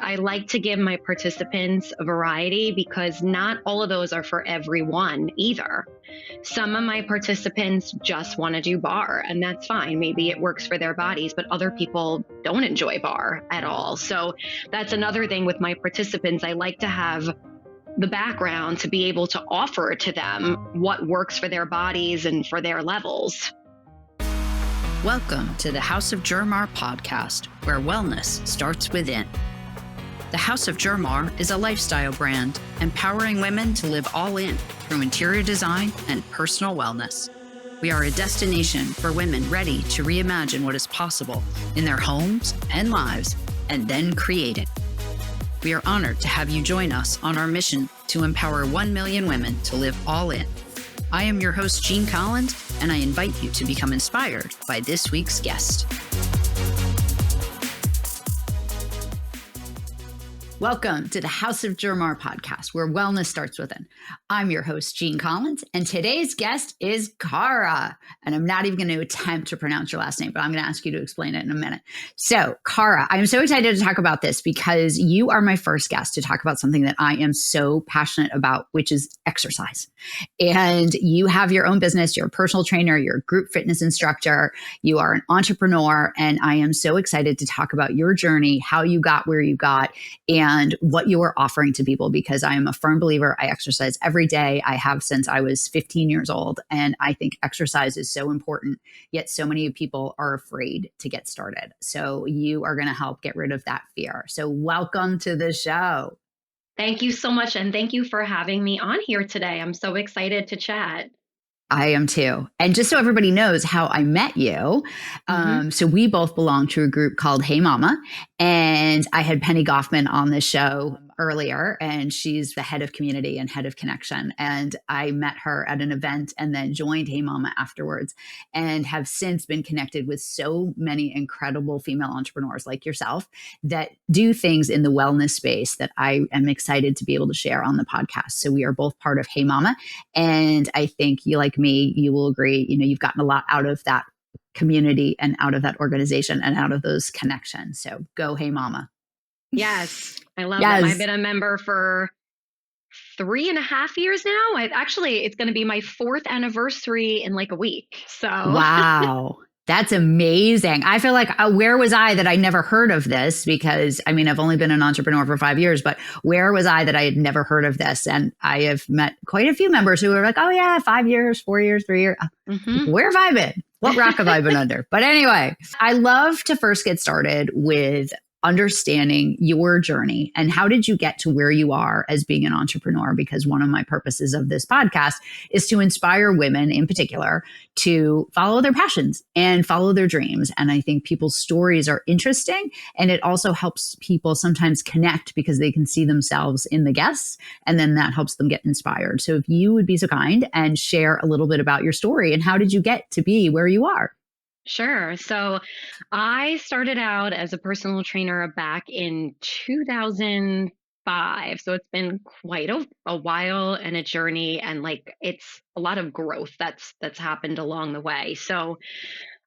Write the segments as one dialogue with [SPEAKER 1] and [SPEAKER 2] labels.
[SPEAKER 1] I like to give my participants a variety because not all of those are for everyone either. Some of my participants just want to do bar, and that's fine. Maybe it works for their bodies, but other people don't enjoy bar at all. So that's another thing with my participants. I like to have the background to be able to offer to them what works for their bodies and for their levels.
[SPEAKER 2] Welcome to the House of Germar podcast, where wellness starts within. The House of Germar is a lifestyle brand, empowering women to live all in through interior design and personal wellness. We are a destination for women ready to reimagine what is possible in their homes and lives, and then create it. We are honored to have you join us on our mission to empower 1 million women to live all in. I am your host, Jean Collins, and I invite you to become inspired by this week's guest. Welcome to the House of Germar podcast, where wellness starts within. I'm your host, Jean Collins, and today's guest is Cara. And I'm not even going to attempt to pronounce your last name, but I'm going to ask you to explain it in a minute. So, Cara, I'm so excited to talk about this because you are my first guest to talk about something that I am so passionate about, which is exercise. And you have your own business, you're a personal trainer, you're a group fitness instructor, you are an entrepreneur, and I am so excited to talk about your journey, how you got where you got, and what you are offering to people, because I am a firm believer. I exercise every day. I have since I was 15 years old. And I think exercise is so important, yet so many people are afraid to get started. So you are going to help get rid of that fear. So welcome to the show.
[SPEAKER 1] Thank you so much. And thank you for having me on here today. I'm so excited to chat.
[SPEAKER 2] I am too. And just so everybody knows how I met you, so we both belong to a group called Hey Mama, and I had Penny Goffman on the show earlier, and she's the head of community and head of connection. And I met her at an event and then joined Hey Mama afterwards, and have since been connected with so many incredible female entrepreneurs like yourself that do things in the wellness space that I am excited to be able to share on the podcast. So we are both part of Hey Mama. And I think you, like me, you will agree, you've gotten a lot out of that community and out of that organization and out of those connections. So go Hey Mama.
[SPEAKER 1] Yes, I love that. I've been a member for 3.5 years now. It's going to be my 4th anniversary in like a week. So
[SPEAKER 2] wow. That's amazing. I feel like where was I that I never heard of this? Because I've only been an entrepreneur for 5 years, but where was I that I had never heard of this? And I have met quite a few members who are like, oh yeah, 5 years, 4 years, 3 years. Where have I been? What rock have I been under? But anyway, I love to first get started with understanding your journey and how did you get to where you are as being an entrepreneur? Because one of my purposes of this podcast is to inspire women in particular to follow their passions and follow their dreams. And I think people's stories are interesting, and it also helps people sometimes connect because they can see themselves in the guests, and then that helps them get inspired. So if you would be so kind and share a little bit about your story and how did you get to be where you are?
[SPEAKER 1] Sure. So I started out as a personal trainer back in 2005. So it's been quite a while and a journey, and it's a lot of growth that's happened along the way. So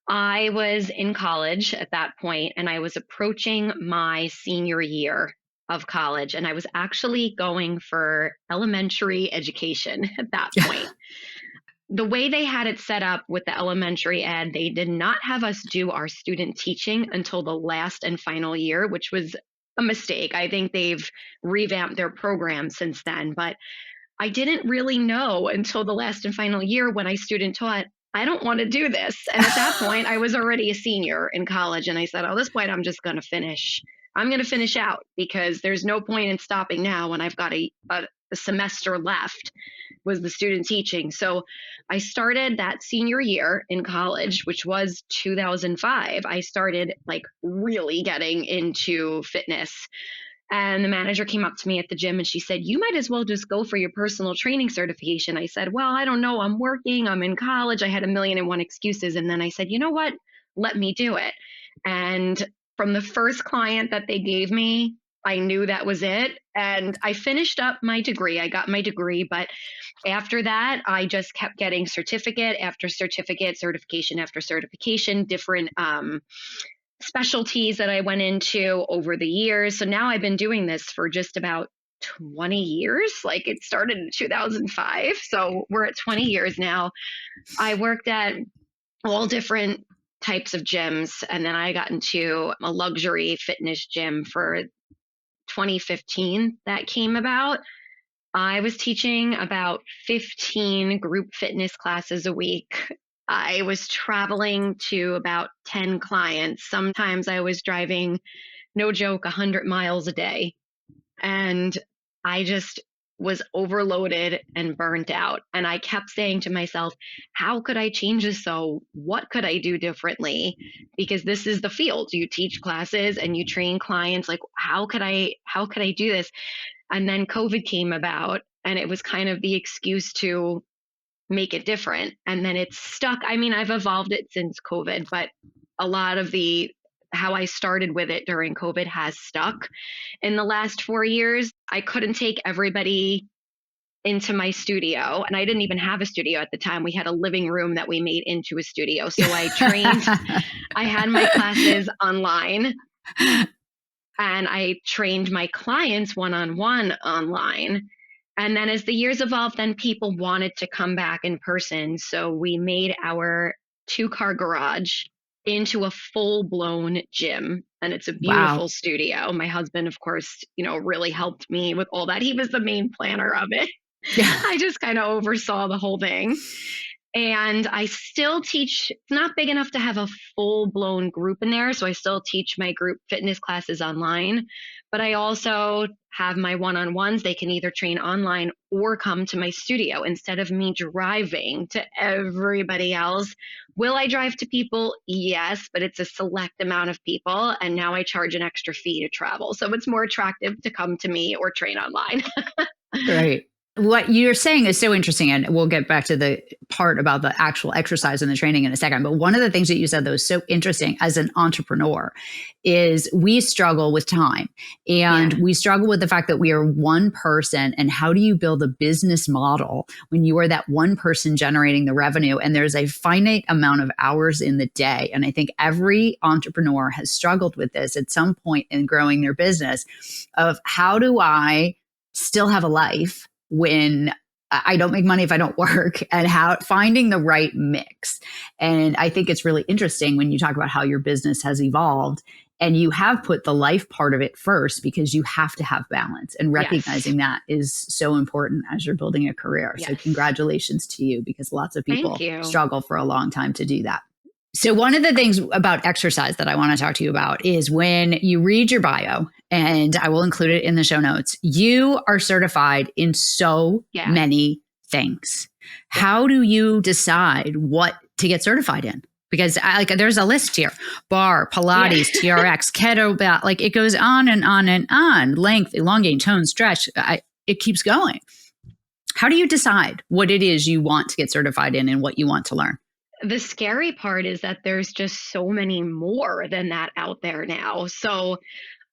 [SPEAKER 1] I was in college at that point, and I was approaching my senior year of college, and I was actually going for elementary education at that point. The way they had it set up with the elementary ed, they did not have us do our student teaching until the last and final year, which was a mistake. I think they've revamped their program since then, but I didn't really know until the last and final year when I student taught, I don't want to do this. And at that point, I was already a senior in college. And I said, at this point, I'm just going to finish. I'm going to finish out because there's no point in stopping now when I've got a semester left was the student teaching. So I started that senior year in college, which was 2005. I started really getting into fitness. And the manager came up to me at the gym and she said, you might as well just go for your personal training certification. I said, well, I don't know. I'm working. I'm in college. I had 1,000,001 excuses. And then I said, you know what? Let me do it. And from the first client that they gave me, I knew that was it. And I finished up my degree. I got my degree. But after that, I just kept getting certificate after certificate, certification after certification, different specialties that I went into over the years. So now I've been doing this for just about 20 years. Like it started in 2005. So we're at 20 years now. I worked at all different types of gyms. And then I got into a luxury fitness gym for 2015 that came about. I was teaching about 15 group fitness classes a week. I was traveling to about 10 clients. Sometimes I was driving, no joke, 100 miles a day. And I just was overloaded and burnt out. And I kept saying to myself, how could I change this? So what could I do differently? Because this is the field. You teach classes and you train clients. Like, how could I do this? And then COVID came about and it was kind of the excuse to make it different. And then it's stuck. I mean, I've evolved it since COVID, but a lot of how I started with it during COVID has stuck. In the last 4 years, I couldn't take everybody into my studio, and I didn't even have a studio at the time. We had a living room that we made into a studio. So I I had my classes online, and I trained my clients one-on-one online. And then as the years evolved, then people wanted to come back in person. So we made our 2-car garage into a full-blown gym, and it's a
[SPEAKER 2] Wow.
[SPEAKER 1] beautiful studio. My husband, of course, really helped me with all that. He was the main planner of it.
[SPEAKER 2] Yeah.
[SPEAKER 1] I just kind of oversaw the whole thing. And I still teach. It's not big enough to have a full-blown group in there, so I still teach my group fitness classes online, but I also have my one-on-ones. They can either train online or come to my studio instead of me driving to everybody else. Will I drive to people? Yes, but it's a select amount of people, and now I charge an extra fee to travel. So it's more attractive to come to me or train online.
[SPEAKER 2] Right. What you're saying is so interesting, and we'll get back to the part about the actual exercise and the training in a second. But one of the things that you said that was so interesting as an entrepreneur is we struggle with time, and
[SPEAKER 1] Yeah.
[SPEAKER 2] we struggle with the fact that we are one person. And how do you build a business model when you are that one person generating the revenue and there's a finite amount of hours in the day? And I think every entrepreneur has struggled with this at some point in growing their business of how do I still have a life when I don't make money if I don't work, and how finding the right mix. And I think it's really interesting when you talk about how your business has evolved and you have put the life part of it first because you have to have balance, and
[SPEAKER 1] Yes.
[SPEAKER 2] recognizing that is so important as you're building a career. So
[SPEAKER 1] Yes.
[SPEAKER 2] congratulations to you, because lots of
[SPEAKER 1] Thank
[SPEAKER 2] people
[SPEAKER 1] you.
[SPEAKER 2] struggle for a long time to do that. So, one of the things about exercise that I want to talk to you about is when you read your bio, and I will include it in the show notes, you are certified in so
[SPEAKER 1] Yeah.
[SPEAKER 2] many things. How do you decide what to get certified in? Because there's a list here: bar, Pilates,
[SPEAKER 1] Yeah.
[SPEAKER 2] TRX, kettlebell, like it goes on and on and on. Length, elongate, tone, stretch. It keeps going. How do you decide what it is you want to get certified in and what you want to learn?
[SPEAKER 1] The scary part is that there's just so many more than that out there now. So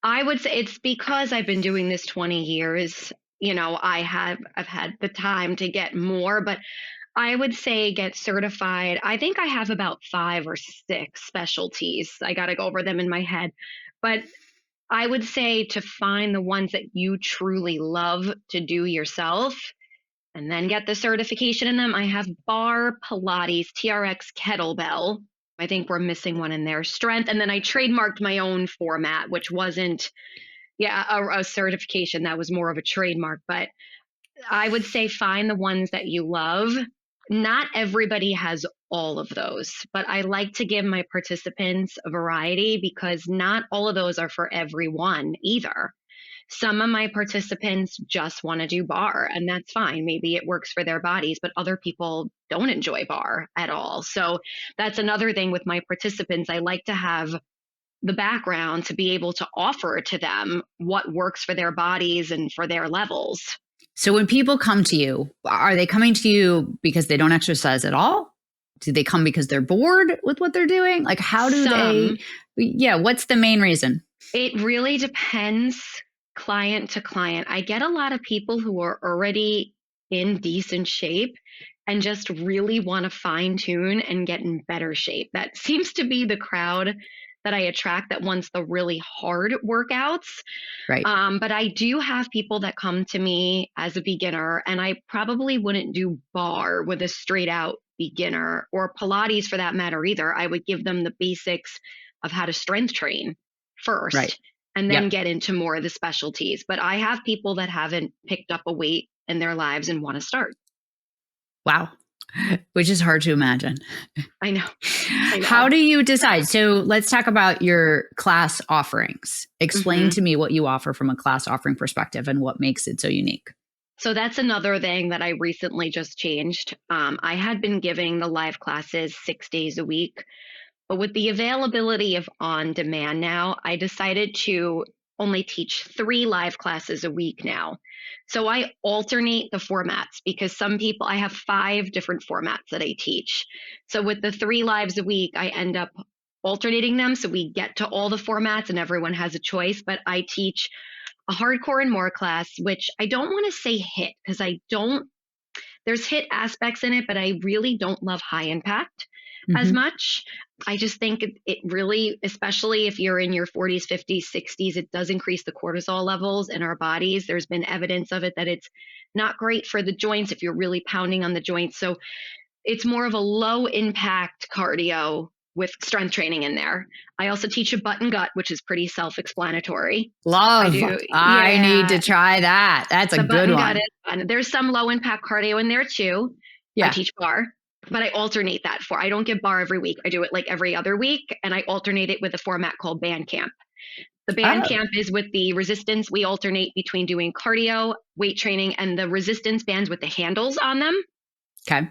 [SPEAKER 1] I would say it's because I've been doing this 20 years. I've had the time to get more, but I would say get certified. I think I have about 5 or 6 specialties. I got to go over them in my head. But I would say to find the ones that you truly love to do yourself and then get the certification in them. I have bar, Pilates, TRX, Kettlebell. I think we're missing one in there. Strength. And then I trademarked my own format, which wasn't, a certification. That was more of a trademark. But I would say find the ones that you love. Not everybody has all of those, but I like to give my participants a variety because not all of those are for everyone either. Some of my participants just want to do bar, and that's fine. Maybe it works for their bodies, but other people don't enjoy bar at all. So that's another thing with my participants. I like to have the background to be able to offer to them what works for their bodies and for their levels.
[SPEAKER 2] So when people come to you, are they coming to you because they don't exercise at all? Do they come because they're bored with what they're doing? Like, how do
[SPEAKER 1] Some,
[SPEAKER 2] what's the main reason?
[SPEAKER 1] it really depends client to client. I get a lot of people who are already in decent shape and just really want to fine tune and get in better shape. That seems to be the crowd that I attract that wants the really hard workouts.
[SPEAKER 2] Right.
[SPEAKER 1] But I do have people that come to me as a beginner, and I probably wouldn't do bar with a straight out beginner, or Pilates for that matter either. I would give them the basics of how to strength train
[SPEAKER 2] Right.
[SPEAKER 1] first and then
[SPEAKER 2] Yep.
[SPEAKER 1] get into more of the specialties. But I have people that haven't picked up a weight in their lives and want to start.
[SPEAKER 2] Wow. Which is hard to imagine.
[SPEAKER 1] I know.
[SPEAKER 2] How do you decide? So let's talk about your class offerings. Explain to me what you offer from a class offering perspective and what makes it so unique.
[SPEAKER 1] So that's another thing that I recently just changed. I had been giving the live classes 6 days a week, but with the availability of on demand now, I decided to only teach 3 live classes a week now. So I alternate the formats because some people, I have 5 different formats that I teach. So with the 3 lives a week, I end up alternating them. So we get to all the formats and everyone has a choice, but I teach a hardcore and more class, which I don't want to say hit because there's hit aspects in it, but I really don't love high impact as much. I just think it really, especially if you're in your 40s, 50s, 60s, it does increase the cortisol levels in our bodies. There's been evidence of it that it's not great for the joints if you're really pounding on the joints. So it's more of a low impact cardio with strength training in there. I also teach a butt and gut, which is pretty self-explanatory.
[SPEAKER 2] Love. I need to try that. That's a good one.
[SPEAKER 1] There's some low impact cardio in there too.
[SPEAKER 2] Yeah.
[SPEAKER 1] I teach bar, but I alternate that I don't give bar every week. I do it like every other week, and I alternate it with a format called band camp. The band camp is with the resistance. We alternate between doing cardio, weight training, and the resistance bands with the handles on them.
[SPEAKER 2] Okay.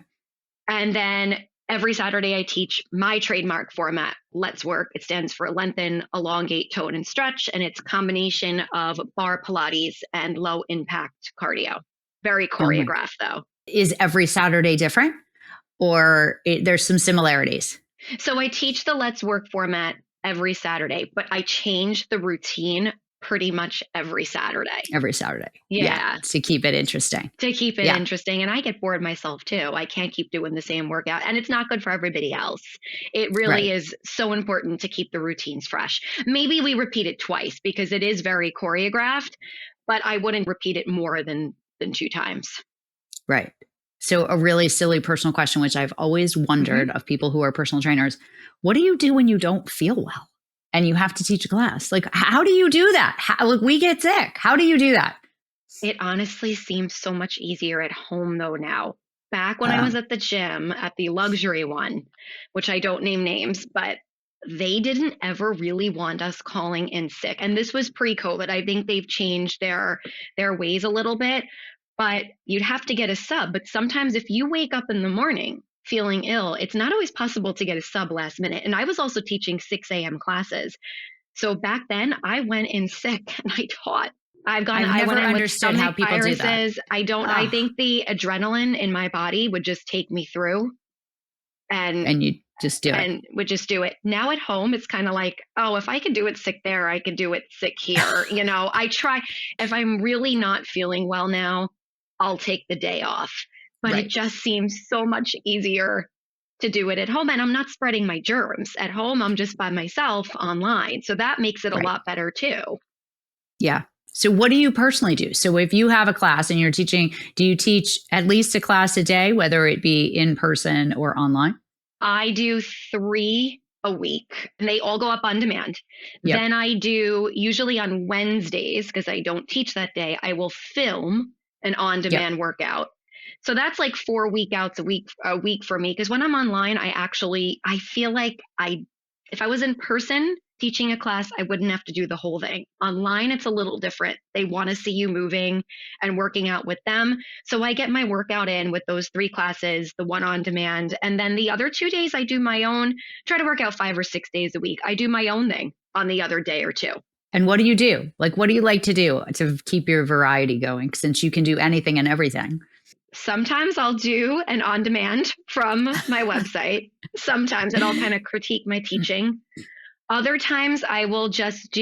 [SPEAKER 1] And then every Saturday I teach my trademark format, Let's Work. It stands for lengthen, elongate, tone, and stretch. And it's a combination of bar Pilates and low impact cardio. Very choreographed though.
[SPEAKER 2] Is every Saturday different, or there's some similarities?
[SPEAKER 1] So I teach the Let's Work format every Saturday, but I change the routine pretty much every Saturday.
[SPEAKER 2] Every Saturday.
[SPEAKER 1] Yeah.
[SPEAKER 2] To keep it interesting.
[SPEAKER 1] Interesting. And I get bored myself too. I can't keep doing the same workout, and it's not good for everybody else. It really is so important to keep the routines fresh. Maybe we repeat it twice because it is very choreographed, but I wouldn't repeat it more than 2 times.
[SPEAKER 2] Right. So a really silly personal question, which I've always wondered of people who are personal trainers, what do you do when you don't feel well and you have to teach a class? Like, how do you do that? Like, we get sick. How do you do that?
[SPEAKER 1] It honestly seems so much easier at home though now. Back when I was at the gym, at the luxury one, which I don't name names, but they didn't ever really want us calling in sick. And this was pre-COVID. I think they've changed their ways a little bit, but you'd have to get a sub. But sometimes if you wake up in the morning feeling ill, it's not always possible to get a sub last minute. And I was also teaching 6 a.m. classes. So back then I went in sick and I taught.
[SPEAKER 2] I've never understood how people do that.
[SPEAKER 1] I think the adrenaline in my body would just take me through.
[SPEAKER 2] And you just do it.
[SPEAKER 1] And would just do it. Now at home, it's kind of like, oh, if I could do it sick there, I could do it sick here. I try. If I'm really not feeling well now, I'll take the day off. But it just seems so much easier to do it at home. And I'm not spreading my germs. At home, I'm just by myself online. So that makes it a lot better too.
[SPEAKER 2] Yeah. So what do you personally do? So if you have a class and you're teaching, do you teach at least a class a day, whether it be in person or online?
[SPEAKER 1] I do 3 a week, and they all go up on demand.
[SPEAKER 2] Yep.
[SPEAKER 1] Then I do, usually on Wednesdays, because I don't teach that day, I will film an on-demand workout. So that's like 4 workouts a week for me. Because when I'm online, I feel like if I was in person teaching a class, I wouldn't have to do the whole thing. Online, it's a little different. They want to see you moving and working out with them. So I get my workout in with those 3 classes, the one on demand. And then the other 2 days, I do my own, try to work out 5 or 6 days a week. I do my own thing on the other day or 2.
[SPEAKER 2] And what do you do? Like, what do you like to do to keep your variety going, since you can do anything and everything?
[SPEAKER 1] Sometimes I'll do an on-demand from my website. Sometimes, and I'll kind of critique my teaching. Other times I will just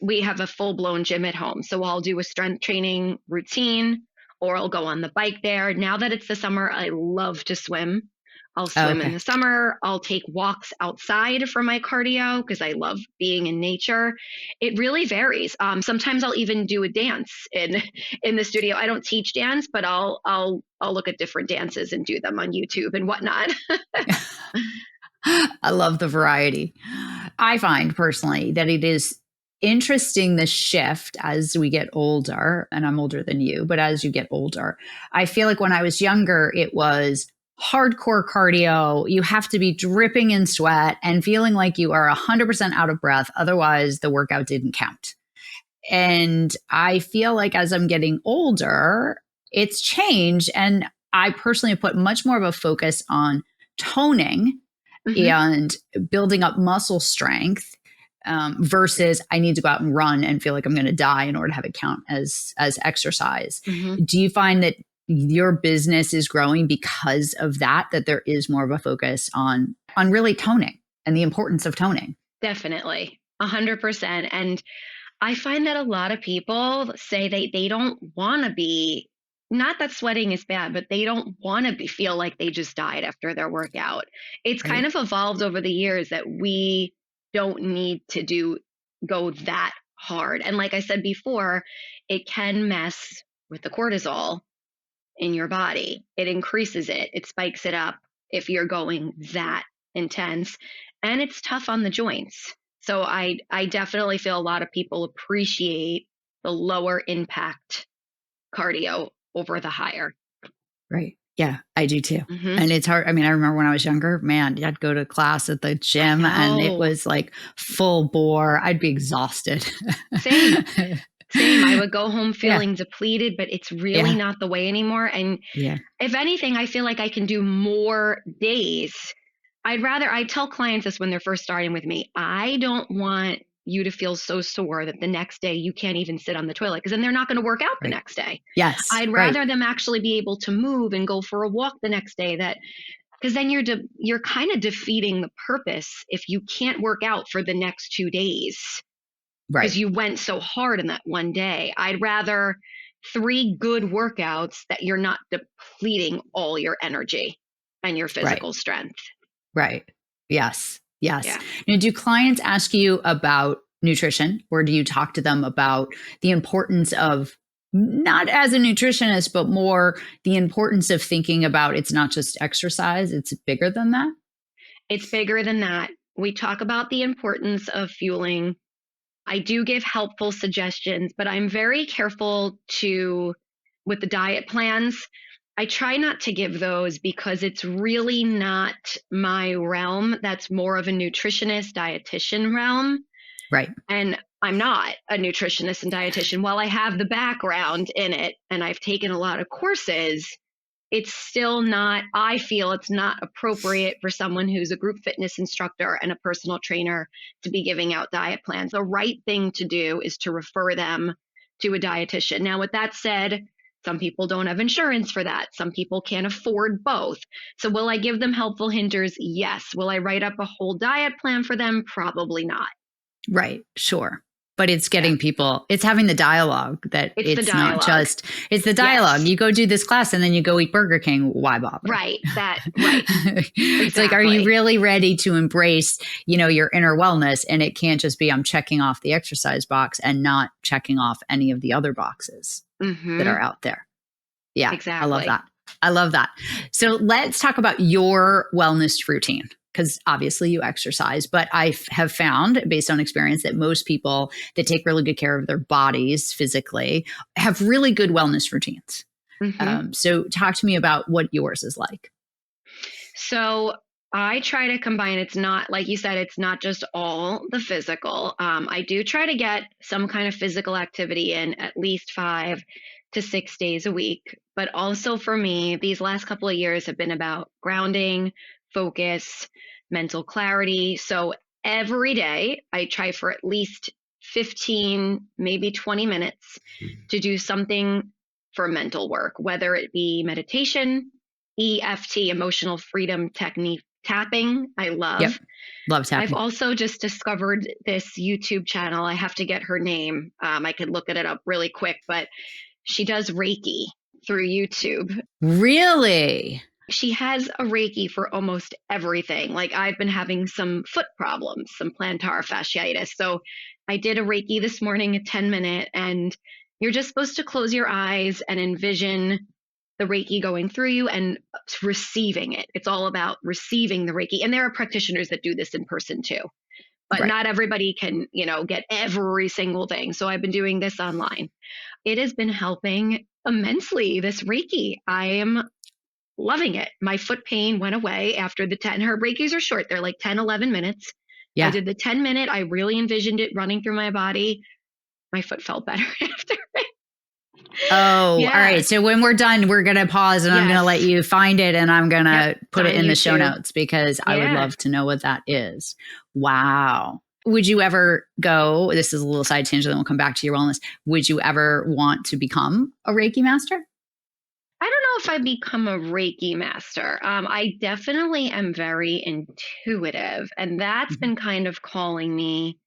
[SPEAKER 1] we have a full-blown gym at home. So I'll do a strength training routine, or I'll go on the bike there. Now that it's the summer, I love to swim. I'll
[SPEAKER 2] Oh,
[SPEAKER 1] swim in
[SPEAKER 2] okay.
[SPEAKER 1] the summer. I'll take walks outside for my cardio because I love being in nature. It really varies. Sometimes I'll even do a dance in the studio. I don't teach dance, but I'll look at different dances and do them on YouTube and whatnot.
[SPEAKER 2] I love the variety. I find personally that it is interesting the shift as we get older, and I'm older than you, but as you get older, I feel like when I was younger, it was hardcore cardio. You have to be dripping in sweat and feeling like you are 100% out of breath. Otherwise, the workout didn't count. And I feel like as I'm getting older, it's changed. And I personally have put much more of a focus on toning
[SPEAKER 1] Hmm.
[SPEAKER 2] and building up muscle strength versus I need to go out and run and feel like I'm going to die in order to have it count as exercise.
[SPEAKER 1] Hmm.
[SPEAKER 2] Do you find that your business is growing because of that there is more of a focus on really toning and the importance of toning?
[SPEAKER 1] Definitely, 100%. And I find that a lot of people say they don't want to be, not that sweating is bad, but they don't want to be feel like they just died after their workout. It's kind
[SPEAKER 2] Right.
[SPEAKER 1] of evolved over the years that we don't need to go that hard. And like I said before, it can mess with the cortisol in your body. It increases it, it spikes it up if you're going that intense. And it's tough on the joints. So I definitely feel a lot of people appreciate the lower impact cardio over the higher.
[SPEAKER 2] Right. Yeah, I do too.
[SPEAKER 1] Hmm.
[SPEAKER 2] And it's hard. I mean, I remember when I was younger, man, I'd go to class at the
[SPEAKER 1] I
[SPEAKER 2] gym and it
[SPEAKER 1] know.
[SPEAKER 2] was like full bore. I'd be exhausted.
[SPEAKER 1] Same. Same. I would go home
[SPEAKER 2] Yeah.
[SPEAKER 1] feeling depleted, but it's really
[SPEAKER 2] Yeah.
[SPEAKER 1] not the way anymore. And
[SPEAKER 2] Yeah.
[SPEAKER 1] if anything, I feel like I can do more days. I tell clients this when they're first starting with me. I don't want you to feel so sore that the next day you can't even sit on the toilet because then they're not going to work out the
[SPEAKER 2] Right.
[SPEAKER 1] next day.
[SPEAKER 2] Yes.
[SPEAKER 1] I'd
[SPEAKER 2] Right.
[SPEAKER 1] rather them actually be able to move and go for a walk the next day, that because then you're kind of defeating the purpose if you can't work out for the next 2 days because
[SPEAKER 2] Right.
[SPEAKER 1] you went so hard in that one day. I'd rather 3 good workouts that you're not depleting all your energy and your
[SPEAKER 2] Right.
[SPEAKER 1] physical strength.
[SPEAKER 2] Right. Yes. Yes.
[SPEAKER 1] Yeah.
[SPEAKER 2] Now, do clients ask you about nutrition or do you talk to them about the importance of not as a nutritionist, but more the importance of thinking about it's not just exercise, it's bigger than that?
[SPEAKER 1] It's bigger than that. We talk about the importance of fueling. I do give helpful suggestions, but I'm very careful to, with the diet plans, I try not to give those because it's really not my realm. That's more of a nutritionist, dietitian realm.
[SPEAKER 2] Right.
[SPEAKER 1] And I'm not a nutritionist and dietitian. While I have the background in it and I've taken a lot of courses, it's still not, I feel it's not appropriate for someone who's a group fitness instructor and a personal trainer to be giving out diet plans. The right thing to do is to refer them to a dietitian. Now, with that said, some people don't have insurance for that. Some people can't afford both. So, will I give them helpful hinters? Yes. Will I write up a whole diet plan for them? Probably not.
[SPEAKER 2] Right. Sure. But it's
[SPEAKER 1] Yeah.
[SPEAKER 2] getting people, it's having the dialogue that
[SPEAKER 1] It's the
[SPEAKER 2] it's not
[SPEAKER 1] dialogue.
[SPEAKER 2] just, it's the dialogue.
[SPEAKER 1] Yes.
[SPEAKER 2] You go do this class and then you go eat Burger King. Why bother?
[SPEAKER 1] Right. Right.
[SPEAKER 2] It's like, are you
[SPEAKER 1] Exactly.
[SPEAKER 2] really ready to embrace, your inner wellness? And it can't just be I'm checking off the exercise box and not checking off any of the other boxes that are
[SPEAKER 1] Hmm.
[SPEAKER 2] out there. Yeah, I love
[SPEAKER 1] Exactly.
[SPEAKER 2] that. I love that. So let's talk about your wellness routine because obviously you exercise, but I have found based on experience that most people that take really good care of their bodies physically have really good wellness routines.
[SPEAKER 1] Hmm.
[SPEAKER 2] So talk to me about what yours is like.
[SPEAKER 1] So I try to combine, it's not, like you said, it's not just all the physical. I do try to get some kind of physical activity in at least 5 to 6 days a week. But also for me, these last couple of years have been about grounding, focus, mental clarity. So every day I try for at least 15, maybe 20 minutes to do something for mental work, whether it be meditation, EFT, emotional freedom technique tapping. I
[SPEAKER 2] Yep.
[SPEAKER 1] love.
[SPEAKER 2] Love
[SPEAKER 1] I've
[SPEAKER 2] tapping.
[SPEAKER 1] also just discovered this YouTube channel. I have to get her name. I could look it up really quick, but she does Reiki through YouTube.
[SPEAKER 2] Really?
[SPEAKER 1] She has a Reiki for almost everything. Like I've been having some foot problems, some plantar fasciitis. So I did a Reiki this morning, a 10-minute, and you're just supposed to close your eyes and envision the Reiki going through you and receiving it. It's all about receiving the Reiki. And there are practitioners that do this in person too, but
[SPEAKER 2] Right.
[SPEAKER 1] not everybody can, get every single thing. So I've been doing this online. It has been helping immensely, this Reiki. I am loving it. My foot pain went away after the 10. Her Reikis are short. They're like 10, 11 minutes. I
[SPEAKER 2] Yeah.
[SPEAKER 1] did the 10-minute. I really envisioned it running through my body. My foot felt better after it.
[SPEAKER 2] Oh,
[SPEAKER 1] Yeah.
[SPEAKER 2] all right. So when we're done, we're going to pause and I'm going to let you find it and I'm going to put it in the show notes because I would love to know what that is. Wow. Would you ever go, this is a little side tangent, then we'll come back to your wellness. Would you ever want to become a Reiki master?
[SPEAKER 1] I don't know if I become a Reiki master. I definitely am very intuitive, and that's been kind of calling me.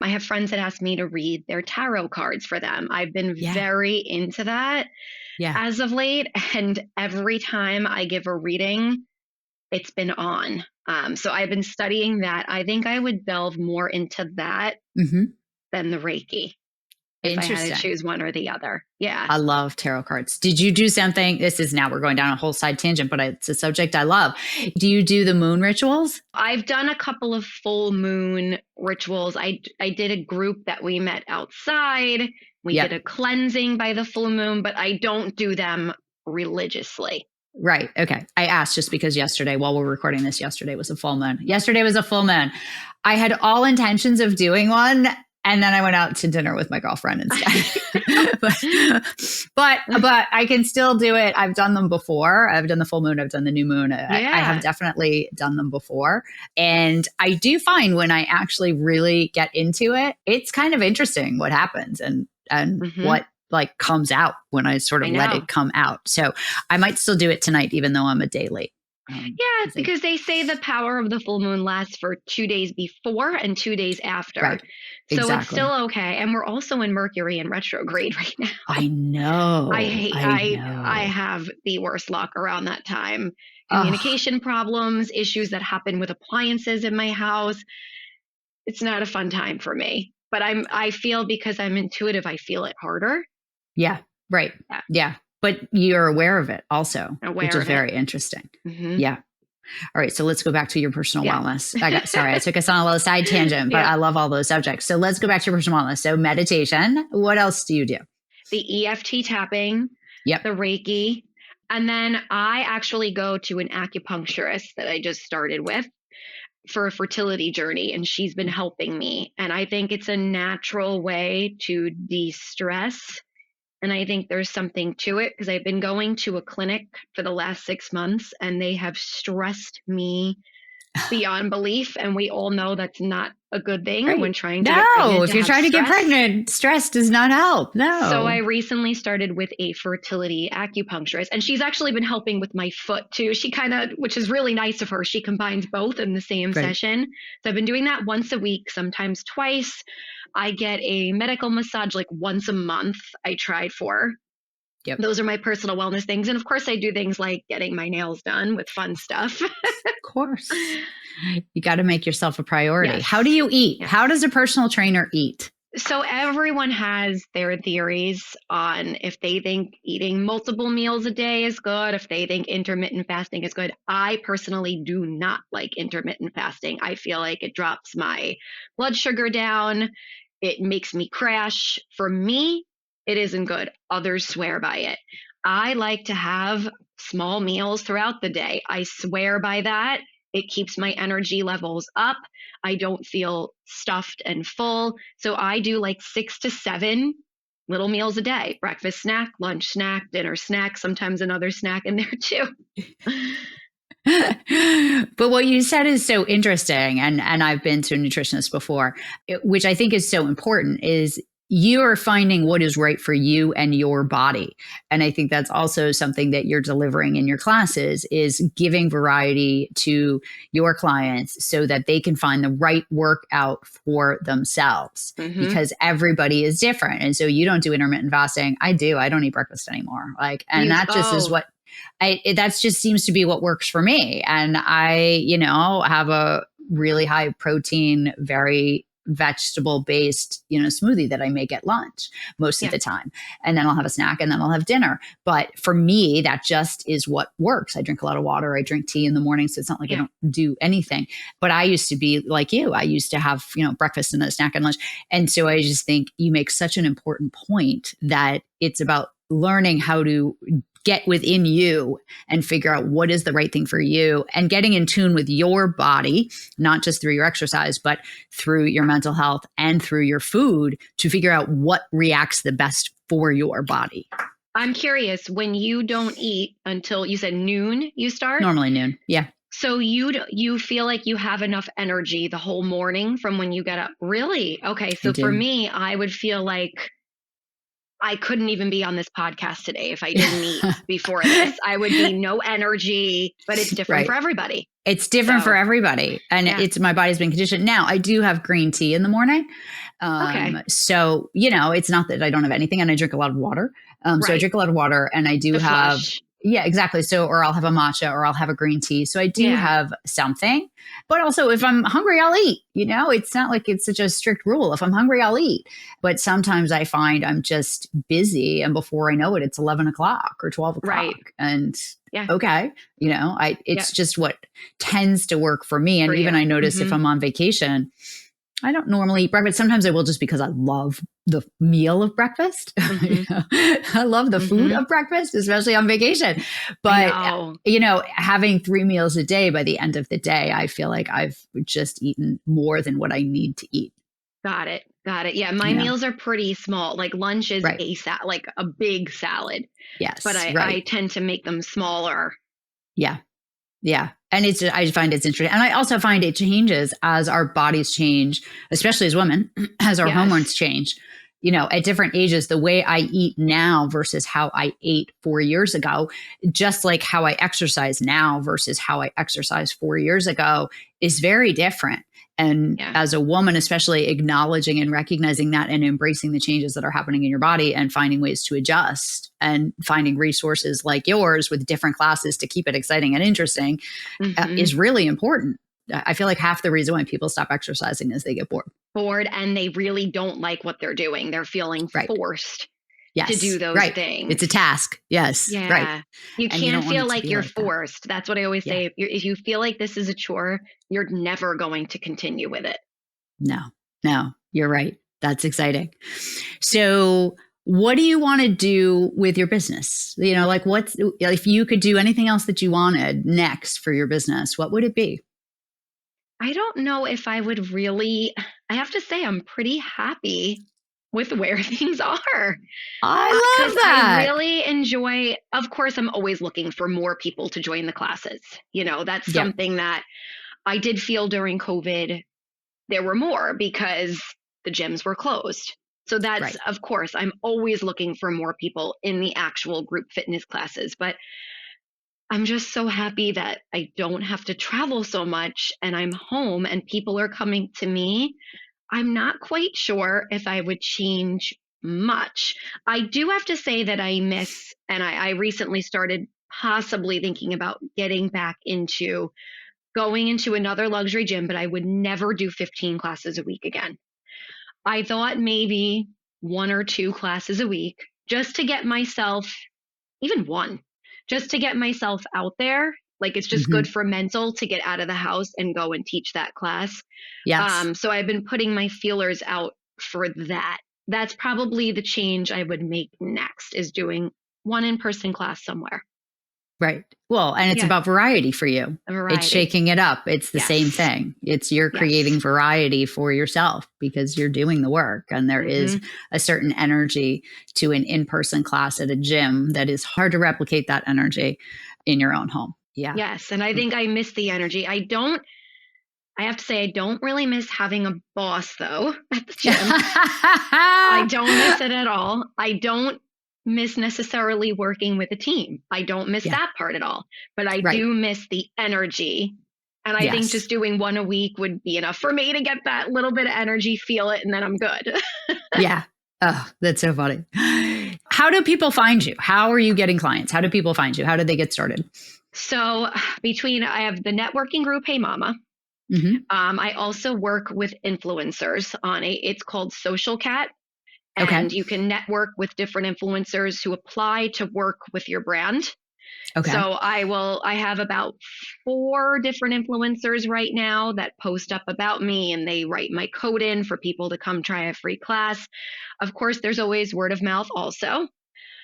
[SPEAKER 1] I have friends that ask me to read their tarot cards for them. I've been very into that as of late, and every time I give a reading, it's been on. So I've been studying that. I think I would delve more into that than the Reiki. If I had to choose one or the other. Yeah.
[SPEAKER 2] I love tarot cards. Did you do something? We're going down a whole side tangent, but it's a subject I love. Do you do the moon rituals?
[SPEAKER 1] I've done a couple of full moon rituals. I did a group that we met outside. We did a cleansing by the full moon, but I don't do them religiously.
[SPEAKER 2] Right. Okay. I asked just because yesterday, while we're recording this, yesterday was a full moon. Yesterday was a full moon. I had all intentions of doing one. And then I went out to dinner with my girlfriend instead. but I can still do it. I've done them before. I've done the full moon. I've done the new moon. I have definitely done them before. And I do find when I actually really get into it, it's kind of interesting what happens and what like comes out when I sort of let it come out. So I might still do it tonight, even though I'm a day late.
[SPEAKER 1] Because they say the power of the full moon lasts for 2 days before and 2 days after.
[SPEAKER 2] Right.
[SPEAKER 1] So it's still okay. And we're also in Mercury in retrograde right now.
[SPEAKER 2] I know.
[SPEAKER 1] I have the worst luck around that time. Communication problems, issues that happen with appliances in my house. It's not a fun time for me. But I feel because I'm intuitive, I feel it harder.
[SPEAKER 2] Yeah. Right. Yeah. But you're aware of it also, which is very interesting. Yeah. All right. So let's go back to your personal wellness. I took us on a little side tangent, but I love all those subjects. So let's go back to your personal wellness. So meditation, what else do you do?
[SPEAKER 1] The EFT tapping, the Reiki. And then I actually go to an acupuncturist that I just started with for a fertility journey. And she's been helping me. And I think it's a natural way to de-stress. And I think there's something to it because I've been going to a clinic for the last 6 months and they have stressed me beyond belief. And we all know that's not a good thing when trying to get pregnant.
[SPEAKER 2] If you're trying to get pregnant, stress does not help. No.
[SPEAKER 1] So I recently started with a fertility acupuncturist and she's actually been helping with my foot too. She which is really nice of her. She combines both in the same session. So I've been doing that once a week, sometimes twice. I get a medical massage like once a month. I tried for. Those are my personal wellness things. And of course, I do things like getting my nails done with fun stuff.
[SPEAKER 2] Of course. You got to make yourself a priority. Yes. How do you eat? Yes. How does a personal trainer eat?
[SPEAKER 1] So everyone has their theories on if they think eating multiple meals a day is good, if they think intermittent fasting is good. I personally do not like intermittent fasting. I feel like it drops my blood sugar down. It makes me crash. For me, it isn't good. Others swear by it. I like to have small meals throughout the day. I swear by that. It keeps my energy levels up. I don't feel stuffed and full. So I do like 6 to 7 little meals a day. Breakfast snack, lunch snack, dinner snack, sometimes another snack in there too.
[SPEAKER 2] But what you said is so interesting. And I've been to a nutritionist before, which I think is so important, is you are finding what is right for you and your body. And I think that's also something that you're delivering in your classes is giving variety to your clients so that they can find the right workout for themselves because everybody is different. And so you don't do intermittent fasting. I do. I don't eat breakfast anymore. And that just is what That just seems to be what works for me. And I, have a really high protein, very vegetable based, smoothie that I make at lunch most of
[SPEAKER 1] Yeah.
[SPEAKER 2] the time. And then I'll have a snack and then I'll have dinner. But for me, that just is what works. I drink a lot of water. I drink tea in the morning. So it's not like I
[SPEAKER 1] Yeah.
[SPEAKER 2] don't do anything. But I used to be like you. I used to have, breakfast and a snack and lunch. And so I just think you make such an important point that it's about learning how to get within you and figure out what is the right thing for you and getting in tune with your body, not just through your exercise, but through your mental health and through your food to figure out what reacts the best for your body.
[SPEAKER 1] I'm curious, when you don't eat until you said noon, you start?
[SPEAKER 2] Normally noon. Yeah.
[SPEAKER 1] So you feel like you have enough energy the whole morning from when you get up? Really? Okay.
[SPEAKER 2] I
[SPEAKER 1] So for
[SPEAKER 2] do.
[SPEAKER 1] me, I would feel like I couldn't even be on this podcast today if I didn't eat before this. I would be no energy, but it's different
[SPEAKER 2] Right.
[SPEAKER 1] for everybody.
[SPEAKER 2] It's different for everybody. And
[SPEAKER 1] Yeah.
[SPEAKER 2] my body's been conditioned. Now, I do have green tea in the morning.
[SPEAKER 1] Okay.
[SPEAKER 2] So, it's not that I don't have anything, and I drink a lot of water. So I
[SPEAKER 1] Right.
[SPEAKER 2] drink a lot of water, and I do
[SPEAKER 1] The
[SPEAKER 2] have,
[SPEAKER 1] flush.
[SPEAKER 2] yeah, exactly. So, or I'll have a matcha or I'll have a green tea. So I do
[SPEAKER 1] Yeah.
[SPEAKER 2] have something, but also if I'm hungry, I'll eat. It's not like it's such a strict rule. If I'm hungry, I'll eat. But sometimes I find I'm just busy, and before I know it, it's 11 o'clock or 12 o'clock.
[SPEAKER 1] Right.
[SPEAKER 2] And
[SPEAKER 1] Yeah.
[SPEAKER 2] okay, it's just what tends to work for me. And
[SPEAKER 1] For
[SPEAKER 2] even
[SPEAKER 1] you.
[SPEAKER 2] I notice if I'm on vacation, I don't normally eat breakfast. Sometimes I will just because I love the meal of breakfast. I love the food of breakfast, especially on vacation. But, having 3 meals a day, by the end of the day, I feel like I've just eaten more than what I need to eat.
[SPEAKER 1] Got it. Yeah. My meals are pretty small. Like lunch is
[SPEAKER 2] Right.
[SPEAKER 1] like a big salad,
[SPEAKER 2] Yes.
[SPEAKER 1] but I
[SPEAKER 2] Right.
[SPEAKER 1] tend to make them smaller.
[SPEAKER 2] Yeah. Yeah. And I find it's interesting. And I also find it changes as our bodies change, especially as women, as our hormones change. At different ages, the way I eat now versus how I ate 4 years ago, just like how I exercise now versus how I exercised 4 years ago is very different. And as a woman, especially acknowledging and recognizing that and embracing the changes that are happening in your body and finding ways to adjust and finding resources like yours with different classes to keep it exciting and interesting is really important. I feel like half the reason why people stop exercising is they get bored
[SPEAKER 1] And they really don't like what they're doing. They're feeling forced to do those things.
[SPEAKER 2] It's a task. Yes.
[SPEAKER 1] Yeah.
[SPEAKER 2] Right.
[SPEAKER 1] You
[SPEAKER 2] And you
[SPEAKER 1] can't
[SPEAKER 2] don't want
[SPEAKER 1] feel
[SPEAKER 2] it to
[SPEAKER 1] like
[SPEAKER 2] be
[SPEAKER 1] you're
[SPEAKER 2] like that.
[SPEAKER 1] forced. That's what I always say. If you feel like this is a chore, you're never going to continue with it.
[SPEAKER 2] No, you're right. That's exciting. So what do you want to do with your business? If you could do anything else that you wanted next for your business, what would it be?
[SPEAKER 1] I don't know if I would really, I have to say, I'm pretty happy with where things are.
[SPEAKER 2] I love that.
[SPEAKER 1] I really enjoy, of course, I'm always looking for more people to join the classes. That's something that I did feel during COVID. There were more because the gyms were closed. So that's, of course, I'm always looking for more people in the actual group fitness classes. But I'm just so happy that I don't have to travel so much and I'm home and people are coming to me. I'm not quite sure if I would change much. I do have to say that I miss, and I recently started possibly thinking about getting back into going into another luxury gym, but I would never do 15 classes a week again. I thought maybe 1 or 2 classes a week just to get myself, even 1, just to get myself out there. Like it's just good for mental to get out of the house and go and teach that class.
[SPEAKER 2] Yes.
[SPEAKER 1] So I've been putting my feelers out for that. That's probably the change I would make next is doing 1 in-person class somewhere.
[SPEAKER 2] Right. Well, and it's about variety for you. It's shaking it up. It's the same thing. You're creating variety for yourself because you're doing the work. And there is a certain energy to an in-person class at a gym that is hard to replicate that energy in your own home. Yeah.
[SPEAKER 1] Yes. And I think I miss the energy. I have to say, I don't really miss having a boss though at the gym. I don't miss it at all. I don't miss necessarily working with a team. I don't miss that part at all, but I do miss the energy. And I think just doing 1 a week would be enough for me to get that little bit of energy, feel it, and then I'm good.
[SPEAKER 2] Yeah. Oh, that's so funny. how do people find you? How are you getting clients? How do people find you? How did they get started?
[SPEAKER 1] So I have the networking group, Hey Mama.
[SPEAKER 2] Mm-hmm.
[SPEAKER 1] I also work with influencers it's called Social Cat.
[SPEAKER 2] Okay.
[SPEAKER 1] And you can network with different influencers who apply to work with your brand.
[SPEAKER 2] Okay.
[SPEAKER 1] So I have about 4 different influencers right now that post up about me, and they write my code in for people to come try a free class. Of course, there's always word of mouth also.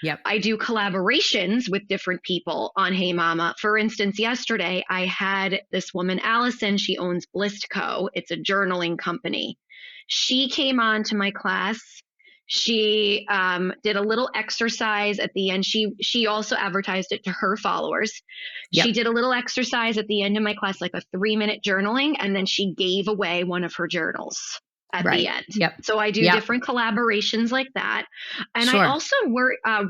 [SPEAKER 2] Yep.
[SPEAKER 1] I do collaborations with different people on Hey Mama. For instance, yesterday I had this woman, Allison. She owns Blist Co. It's a journaling company. She came on to my class. She did a little exercise at the end. She also advertised it to her followers. She
[SPEAKER 2] Yep.
[SPEAKER 1] did a little exercise at the end of my class, like a 3-minute journaling, and then she gave away one of her journals at the
[SPEAKER 2] Right.
[SPEAKER 1] end.
[SPEAKER 2] Yep.
[SPEAKER 1] So I do
[SPEAKER 2] Yep.
[SPEAKER 1] different collaborations like that. And I
[SPEAKER 2] Sure.
[SPEAKER 1] also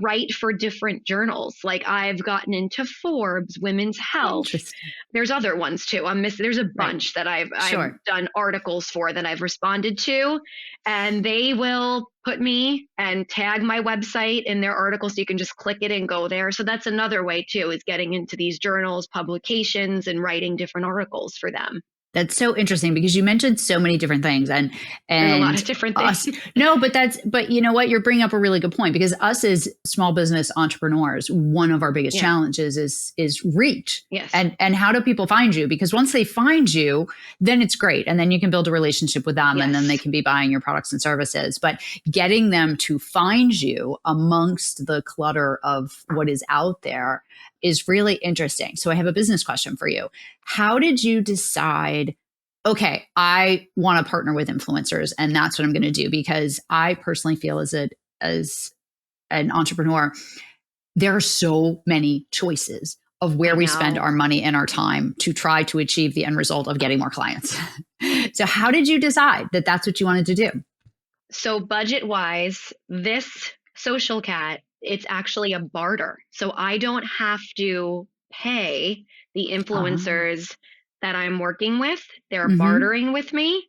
[SPEAKER 1] write for different journals. Like I've gotten into Forbes, Women's Health.
[SPEAKER 2] Interesting.
[SPEAKER 1] There's other ones too. There's a
[SPEAKER 2] Right.
[SPEAKER 1] bunch that I've
[SPEAKER 2] Sure.
[SPEAKER 1] done articles for that I've responded to, and they will put me and tag my website in their article, so you can just click it and go there. So that's another way too, is getting into these journals, publications, and writing different articles for them.
[SPEAKER 2] That's so interesting because you mentioned so many different things
[SPEAKER 1] There's a lot
[SPEAKER 2] and
[SPEAKER 1] of different
[SPEAKER 2] us.
[SPEAKER 1] things.
[SPEAKER 2] No, but you know what? You're bringing up a really good point because us as small business entrepreneurs, one of our biggest
[SPEAKER 1] Yeah.
[SPEAKER 2] challenges is reach.
[SPEAKER 1] Yes.
[SPEAKER 2] And how do people find you? Because once they find you, then it's great. And then you can build a relationship with them and then they
[SPEAKER 1] Yes.
[SPEAKER 2] can be buying your products and services. But getting them to find you amongst the clutter of what is out there is really interesting. So I have a business question for you. How did you decide, okay, I want to partner with influencers and that's what I'm going to do? Because I personally feel as an entrepreneur, there are so many choices of where
[SPEAKER 1] I
[SPEAKER 2] we
[SPEAKER 1] know.
[SPEAKER 2] spend our money and our time to try to achieve the end result of getting more clients. So how did you decide that that's what you wanted to do?
[SPEAKER 1] So budget wise, this Social Cat, it's actually a barter. So I don't have to pay the influencers that I'm working with. They're
[SPEAKER 2] Mm-hmm.
[SPEAKER 1] bartering with me.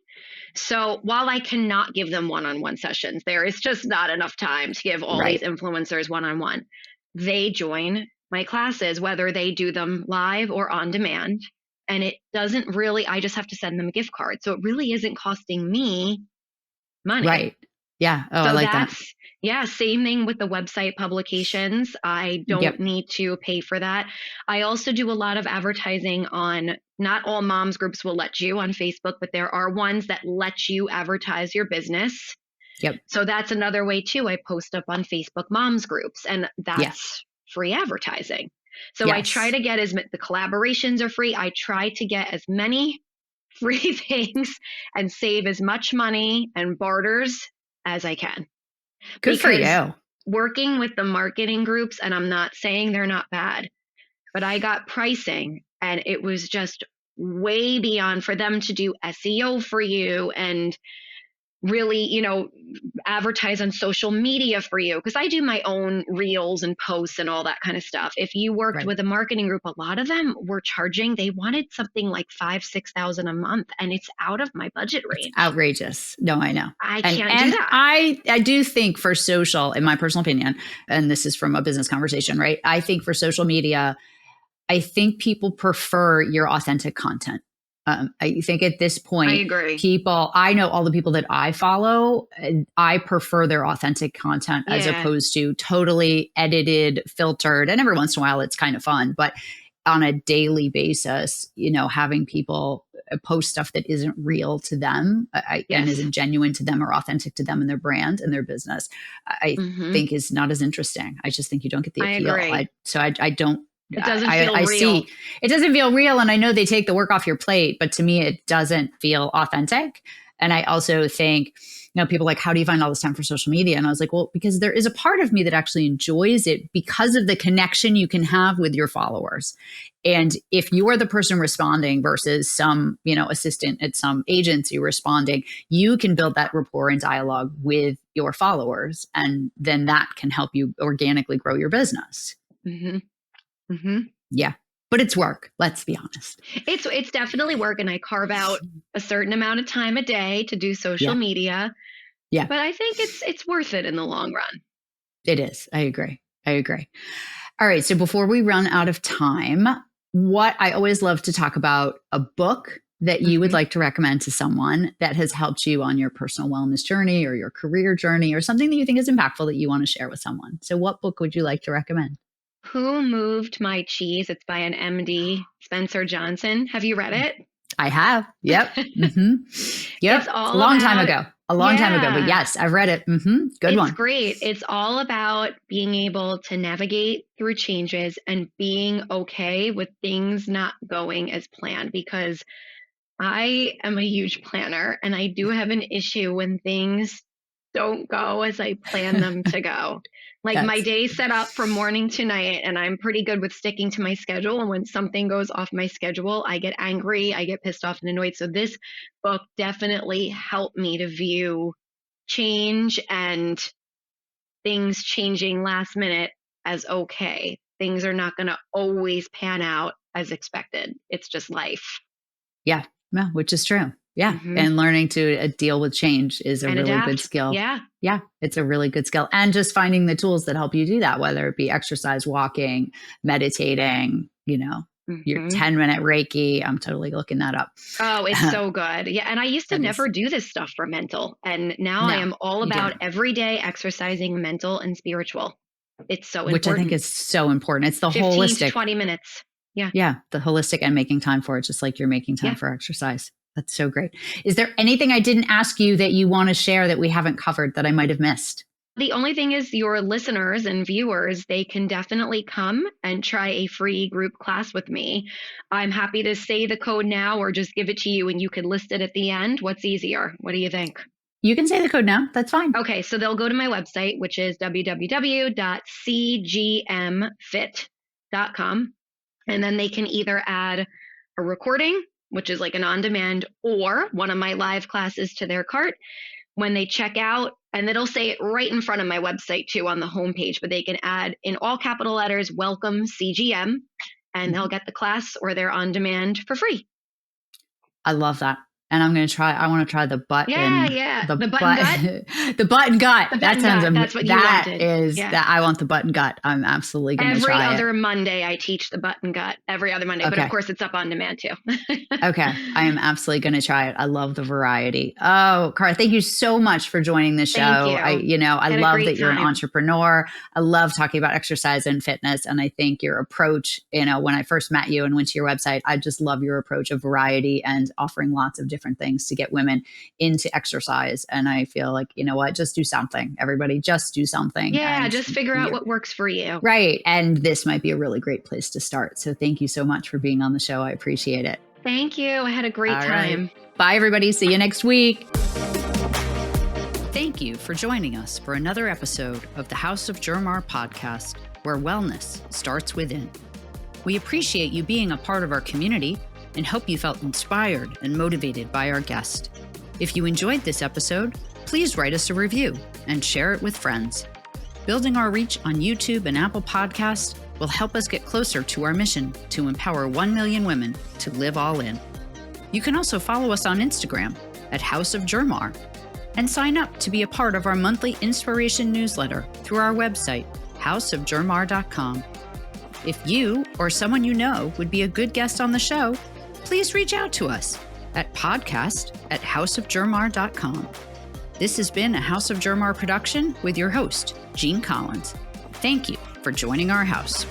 [SPEAKER 1] So while I cannot give them one-on-one sessions, there is just not enough time to give all these
[SPEAKER 2] Right.
[SPEAKER 1] influencers one-on-one. They join my classes, whether they do them live or on demand. And it doesn't really, I just have to send them a gift card. So it really isn't costing me money.
[SPEAKER 2] Right. Yeah. Oh, I
[SPEAKER 1] So
[SPEAKER 2] like that.
[SPEAKER 1] same thing with the website publications. I don't
[SPEAKER 2] Yep.
[SPEAKER 1] need to pay for that. I also do a lot of advertising on, not all moms groups will let you on Facebook, but there are ones that let you advertise your business.
[SPEAKER 2] Yep.
[SPEAKER 1] So that's another way too. I post up on Facebook moms groups, and
[SPEAKER 2] Yeah.
[SPEAKER 1] that's free advertising. So I try
[SPEAKER 2] Yes.
[SPEAKER 1] to get the collaborations are free. I try to get as many free things and save as much money and barters as I can.
[SPEAKER 2] Good for
[SPEAKER 1] Because
[SPEAKER 2] you.
[SPEAKER 1] working with the marketing groups, and I'm not saying they're not bad, but I got pricing and it was just way beyond for them to do SEO for you and really, advertise on social media for you. Because I do my own reels and posts and all that kind of stuff. If you worked
[SPEAKER 2] Right.
[SPEAKER 1] with a marketing group, a lot of them were charging, they wanted something like 5,000-6,000 a month, and it's out of my budget
[SPEAKER 2] It's
[SPEAKER 1] range.
[SPEAKER 2] outrageous. No, I know.
[SPEAKER 1] I
[SPEAKER 2] And
[SPEAKER 1] can't do
[SPEAKER 2] and
[SPEAKER 1] that.
[SPEAKER 2] I do think for social, in my personal opinion, and this is from a business conversation, right? I think for social media, I think people prefer your authentic content. I think at this
[SPEAKER 1] I
[SPEAKER 2] point,
[SPEAKER 1] agree.
[SPEAKER 2] I know all the people that I follow, and I prefer their authentic content as
[SPEAKER 1] Yeah.
[SPEAKER 2] opposed to totally edited, filtered. And every once in a while, it's kind of fun. But on a daily basis, having people post stuff that isn't real to them and
[SPEAKER 1] Yes.
[SPEAKER 2] isn't genuine to them or authentic to them and their brand and their business, I
[SPEAKER 1] Mm-hmm.
[SPEAKER 2] think is not as interesting. I just think you don't get the
[SPEAKER 1] I
[SPEAKER 2] appeal.
[SPEAKER 1] agree.
[SPEAKER 2] I don't.
[SPEAKER 1] It doesn't feel
[SPEAKER 2] I
[SPEAKER 1] real.
[SPEAKER 2] see it doesn't feel real. And I know they take the work off your plate, but to me, it doesn't feel authentic. And I also think, people are like, how do you find all this time for social media? And I was like, well, because there is a part of me that actually enjoys it because of the connection you can have with your followers. And if you are the person responding versus some, assistant at some agency responding, you can build that rapport and dialogue with your followers. And then that can help you organically grow your business.
[SPEAKER 1] Mm-hmm. Mm-hmm.
[SPEAKER 2] Yeah. But it's work. Let's be honest.
[SPEAKER 1] It's definitely work, and I carve out a certain amount of time a day to do social
[SPEAKER 2] Yeah.
[SPEAKER 1] media.
[SPEAKER 2] Yeah.
[SPEAKER 1] But I think it's worth it in the long run.
[SPEAKER 2] It is. I agree. All right. So before we run out of time, what I always love to talk about a book that you would like to recommend to someone that has helped you on your personal wellness journey or your career journey or something that you think is impactful that you want to share with someone. So what book would you like to recommend?
[SPEAKER 1] Who Moved My Cheese? It's by an MD, Spencer Johnson. Have you read it?
[SPEAKER 2] I have. Yep. Yep.
[SPEAKER 1] It's all
[SPEAKER 2] a long
[SPEAKER 1] about,
[SPEAKER 2] time ago. But yes, I've read it. Good one.
[SPEAKER 1] It's great. It's all about being able to navigate through changes and being okay with things not going as planned, because I am a huge planner and I do have an issue when things don't go as I plan them to go. Like my day's set up from morning to night and I'm pretty good with sticking to my schedule. And when something goes off my schedule, I get angry, I get pissed off and annoyed. So this book definitely helped me to view change and things changing last minute as okay. Things are not going to always pan out as expected. It's just life.
[SPEAKER 2] Yeah, which is true. Yeah. And learning to deal with change is a really good skill. Yeah. It's a really good skill. And just finding the tools that help you do that, whether it be exercise, walking, meditating, your 10-minute Reiki. I'm totally looking that up.
[SPEAKER 1] Oh, it's so good. Yeah. And I used to never do this stuff for mental. And now I am all about everyday exercising mental and spiritual. It's so important.
[SPEAKER 2] Which I think is so important. It's the
[SPEAKER 1] 15
[SPEAKER 2] holistic.
[SPEAKER 1] to 20 minutes. Yeah.
[SPEAKER 2] Yeah. The holistic and making time for it, just like you're making time for exercise. That's so great. Is there anything I didn't ask you that you want to share that we haven't covered that I might have missed?
[SPEAKER 1] The only thing is your listeners and viewers, they can definitely come and try a free group class with me. I'm happy to say the code now or just give it to you and you can list it at the end. What's easier? What do you think?
[SPEAKER 2] You can say the code now. That's fine.
[SPEAKER 1] Okay. So they'll go to my website, which is www.cgmfit.com. And then they can either add a recording, which is like an on-demand, or one of my live classes to their cart when they check out. And it'll say it right in front of my website too on the homepage, but they can add in all capital letters, welcome CGM, and they'll get the class or their on-demand for free.
[SPEAKER 2] I love that. And I want to try the button.
[SPEAKER 1] Yeah. The button gut.
[SPEAKER 2] The button gut.
[SPEAKER 1] That sounds amazing. That's what you wanted.
[SPEAKER 2] That I want the button gut. I'm absolutely going to try it.
[SPEAKER 1] Every other Monday, I teach the button gut every other Monday, but of course it's up on demand too.
[SPEAKER 2] Okay. I am absolutely going to try it. I love the variety. Oh, Cara, thank you so much for joining the show.
[SPEAKER 1] Thank you.
[SPEAKER 2] I love that you're an entrepreneur. I love talking about exercise and fitness. And I think your approach, when I first met you and went to your website, I just love your approach of variety and offering lots of different things to get women into exercise. And I feel like, just do something. Everybody just do something.
[SPEAKER 1] Yeah, just figure out what works for you.
[SPEAKER 2] Right. And this might be a really great place to start. So thank you so much for being on the show. I appreciate it.
[SPEAKER 1] Thank you. I had a great time.
[SPEAKER 2] Right. Bye, everybody. See you next week.
[SPEAKER 3] Thank you for joining us for another episode of the House of Germar podcast, where wellness starts within. We appreciate you being a part of our community and hope you felt inspired and motivated by our guest. If you enjoyed this episode, please write us a review and share it with friends. Building our reach on YouTube and Apple Podcasts will help us get closer to our mission to empower 1 million women to live all in. You can also follow us on Instagram at House of Germar and sign up to be a part of our monthly inspiration newsletter through our website, houseofgermar.com. If you or someone you know would be a good guest on the show, please reach out to us at podcast@houseofgermar.com. This has been a House of Germar production with your host, Jean Collins. Thank you for joining our house.